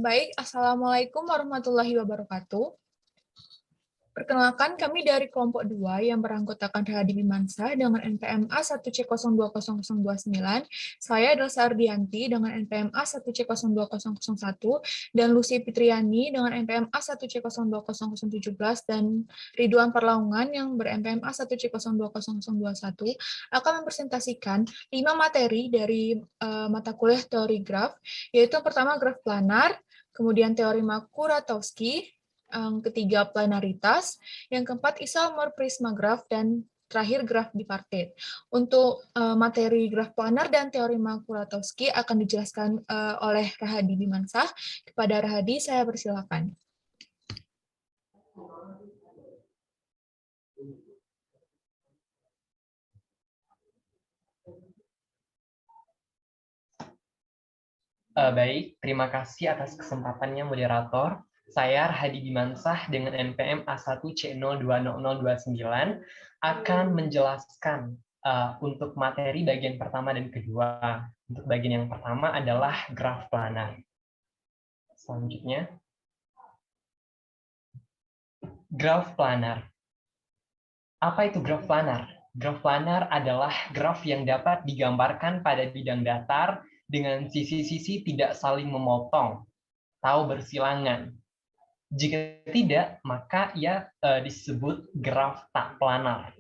Baik, Assalamualaikum warahmatullahi wabarakatuh. Perkenalkan, kami dari kelompok 2 yang beranggotakan Rahadi Bimansah dengan NPM A1C020029. Saya adalah Sardianti dengan NPM A1C02001 dan Lucy Fitriani dengan NPM A1C020017 dan Ridwan Perlaungan yang ber-NPM A1C02021 akan mempresentasikan 5 materi dari mata kuliah teori graf, yaitu pertama graf planar, kemudian teori Kuratowski, yang ketiga planaritas, yang keempat isomer prismagraf, dan terakhir graf bipartit. Untuk materi graf planar dan teori Kuratowski akan dijelaskan oleh Rahadi Bimansah. Kepada Rahadi, saya persilakan. Baik, terima kasih atas kesempatannya moderator. Saya Rahadi Bimansah dengan NPM A1C02029 akan menjelaskan untuk materi bagian pertama dan kedua. Untuk bagian yang pertama adalah graf planar. Selanjutnya, graf planar. Apa itu graf planar? Graf planar adalah graf yang dapat digambarkan pada bidang datar dengan sisi-sisi tidak saling memotong atau bersilangan. Jika tidak, maka ia disebut graf tak planar.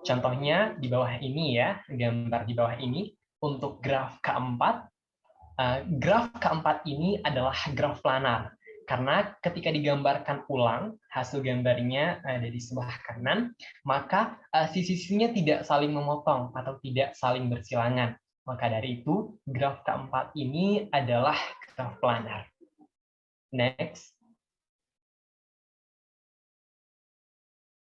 Contohnya di bawah ini ya, gambar di bawah ini. Untuk graf keempat, graf keempat ini adalah graf planar. Karena ketika digambarkan ulang, hasil gambarnya ada di sebelah kanan, maka sisi-sisinya tidak saling memotong atau tidak saling bersilangan. Maka dari itu, graf keempat ini adalah graf planar. Next.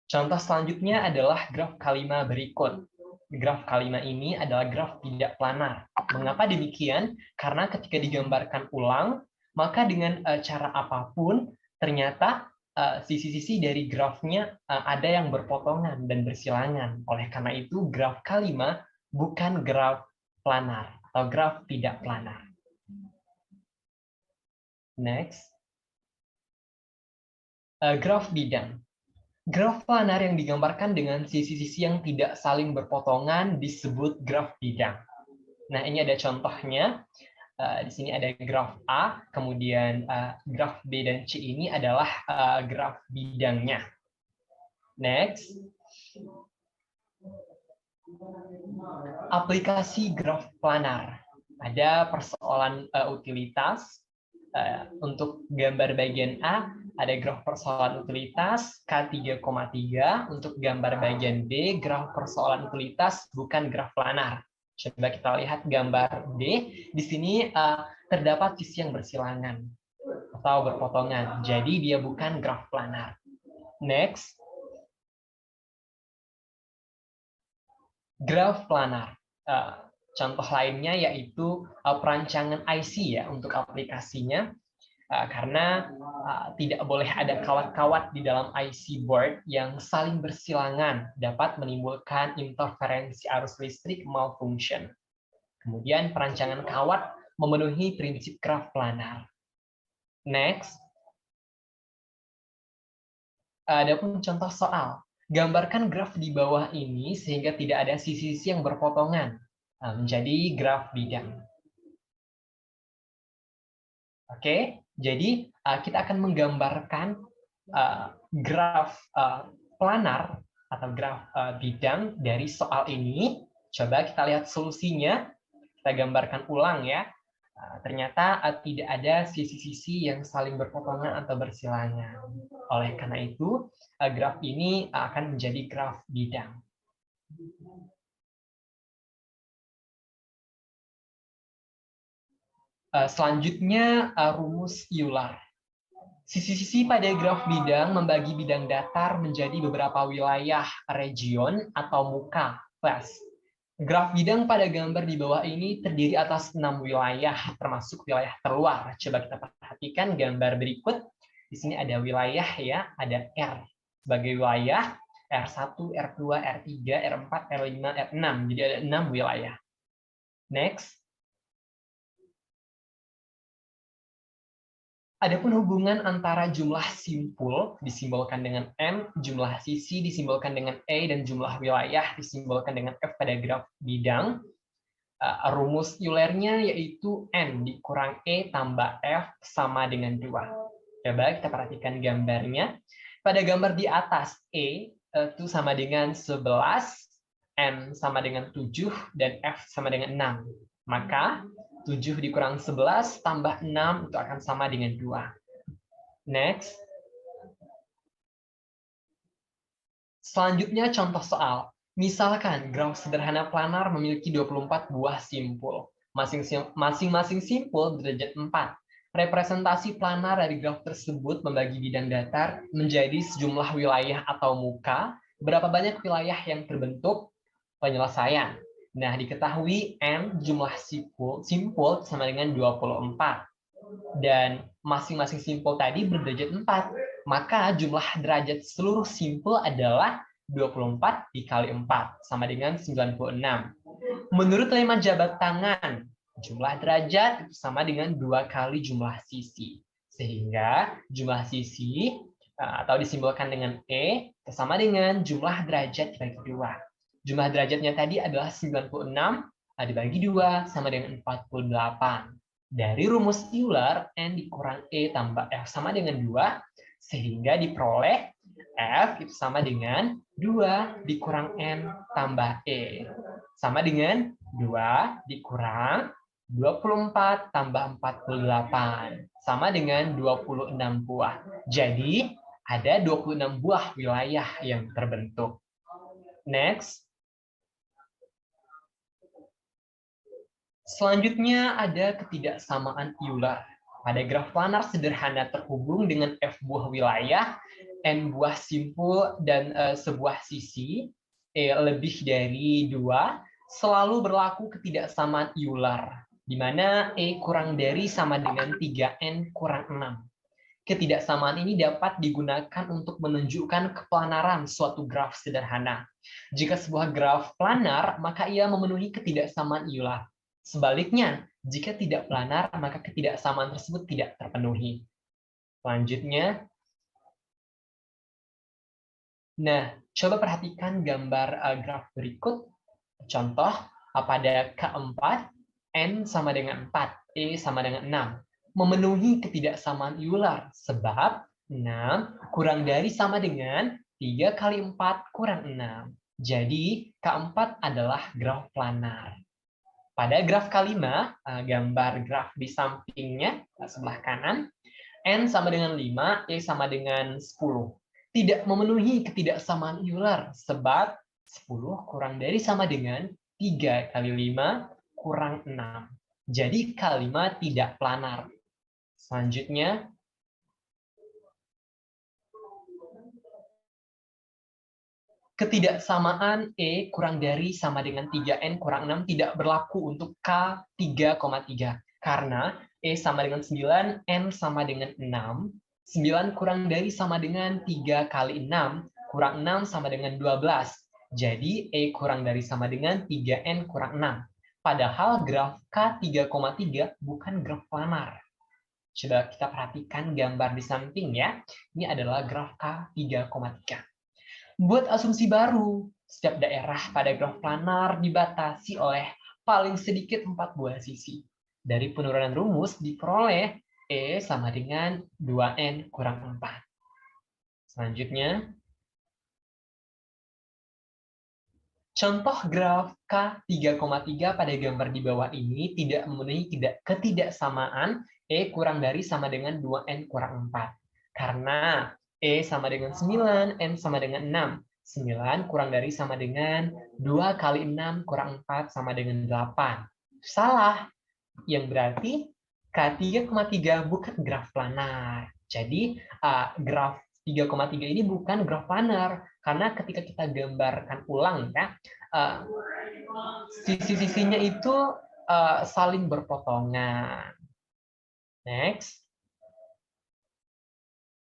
Contoh selanjutnya adalah graf K5 berikut. Graf K5 ini adalah graf tidak planar. Mengapa demikian? Karena ketika digambarkan ulang, maka dengan cara apapun, ternyata sisi-sisi dari grafnya ada yang berpotongan dan bersilangan. Oleh karena itu, graf K5 bukan graf planar atau graf tidak planar. Next. Graf bidang. Graf planar yang digambarkan dengan sisi-sisi yang tidak saling berpotongan disebut graf bidang. Nah, ini ada contohnya. Di sini ada graf A, kemudian graf B dan C ini adalah graf bidangnya. Next. Aplikasi graf planar. Ada persoalan utilitas. Untuk gambar bagian A, ada graf persoalan utilitas K3,3. Untuk gambar bagian B, graf persoalan utilitas bukan graf planar. Coba kita lihat gambar D. Di sini terdapat sisi yang bersilangan atau berpotongan. Jadi dia bukan graf planar. Next. Graf planar. Contoh lainnya yaitu perancangan IC ya untuk aplikasinya. Karena tidak boleh ada kawat-kawat di dalam IC board yang saling bersilangan, dapat menimbulkan interferensi arus listrik malfunction. Kemudian perancangan kawat memenuhi prinsip graf planar. Next. Adapun contoh soal, gambarkan graf di bawah ini sehingga tidak ada sisi-sisi yang berpotongan menjadi graf bidang. Oke, jadi kita akan menggambarkan graf planar atau graf bidang dari soal ini. Coba kita lihat solusinya. Kita gambarkan ulang ya. Ternyata tidak ada sisi-sisi yang saling berpotongan atau bersilangan. Oleh karena itu, graf ini akan menjadi graf bidang. Selanjutnya, rumus Euler. Sisi-sisi pada graf bidang membagi bidang datar menjadi beberapa wilayah region atau muka class. Graf bidang pada gambar di bawah ini terdiri atas 6 wilayah, termasuk wilayah terluar. Coba kita perhatikan gambar berikut. Di sini ada wilayah ya, ada R sebagai wilayah, R1, R2, R3, R4, R5, R6. Jadi ada 6 wilayah. Next. Adapun hubungan antara jumlah simpul disimbolkan dengan M, jumlah sisi disimbolkan dengan E, dan jumlah wilayah disimbolkan dengan F pada graf bidang. Rumus Eulernya yaitu N dikurang E tambah F sama dengan 2. Coba kita perhatikan gambarnya. Pada gambar di atas, E itu sama dengan 11, N sama dengan 7, dan F sama dengan 6. Maka 7 dikurang 11 tambah 6 itu akan sama dengan 2. Next. Selanjutnya contoh soal. Misalkan graf sederhana planar memiliki 24 buah simpul. Masing-masing simpul derajat 4. Representasi planar dari graf tersebut membagi bidang datar menjadi sejumlah wilayah atau muka. Berapa banyak wilayah yang terbentuk? Penyelesaian. Nah, diketahui N jumlah simpul sama dengan 24. Dan masing-masing simpul tadi berderajat 4. Maka jumlah derajat seluruh simpul adalah 24 dikali 4, sama dengan 96. Menurut lemma jabat tangan, jumlah derajat itu sama dengan 2 kali jumlah sisi. Sehingga jumlah sisi atau disimbolkan dengan E sama dengan jumlah derajat dibagi 2. Jumlah derajatnya tadi adalah 96 dibagi 2 sama dengan 48. Dari rumus Euler, N dikurang E tambah F sama dengan 2, sehingga diperoleh F itu sama dengan 2 dikurang N tambah E. Sama dengan 2 dikurang 24 tambah 48. Sama dengan 26 buah. Jadi, ada 26 buah wilayah yang terbentuk. Next. Selanjutnya ada ketidaksamaan Euler. Pada graf planar sederhana terhubung dengan F buah wilayah, N buah simpul, dan sebuah sisi, E lebih dari 2, selalu berlaku ketidaksamaan Euler, di mana E kurang dari sama dengan 3N kurang 6. Ketidaksamaan ini dapat digunakan untuk menunjukkan keplanaran suatu graf sederhana. Jika sebuah graf planar, maka ia memenuhi ketidaksamaan Euler. Sebaliknya, jika tidak planar, maka ketidaksamaan tersebut tidak terpenuhi. Selanjutnya, nah, coba perhatikan gambar graf berikut. Contoh, pada K4, N sama dengan 4, E sama dengan 6. Memenuhi ketidaksamaan Euler, sebab 6 kurang dari sama dengan 3 kali 4 kurang 6. Jadi, K4 adalah graf planar. Pada graf K5, gambar graf di sampingnya, sebelah kanan, N sama dengan 5, E sama dengan 10. Tidak memenuhi ketidaksamaan Euler, sebab 10 kurang dari sama dengan 3 kali 5 kurang 6. Jadi K5 tidak planar. Selanjutnya, ketidaksamaan E kurang dari sama dengan 3N kurang 6 tidak berlaku untuk K3,3. Karena E sama dengan 9, N sama dengan 6. 9 kurang dari sama dengan 3 kali 6, kurang 6 sama dengan 12. Jadi E kurang dari sama dengan 3N kurang 6. Padahal graf K3,3 bukan graf planar. Coba kita perhatikan gambar di samping ya. Ini adalah graf K3,3. Buat asumsi baru, setiap daerah pada graf planar dibatasi oleh paling sedikit 4 buah sisi. Dari penurunan rumus diperoleh E sama dengan 2N kurang 4. Selanjutnya, contoh graf K3,3 pada gambar di bawah ini tidak memenuhi ketidaksamaan E kurang dari sama dengan 2N kurang 4. Karena E sama dengan 9, N sama dengan 6. 9 kurang dari sama dengan 2 kali 6 kurang 4 sama dengan 8. Salah. Yang berarti K3,3 bukan graf planar. Jadi graf 3,3 ini bukan graf planar. Karena ketika kita gambarkan ulang, ya, sisi-sisinya itu saling berpotongan. Next.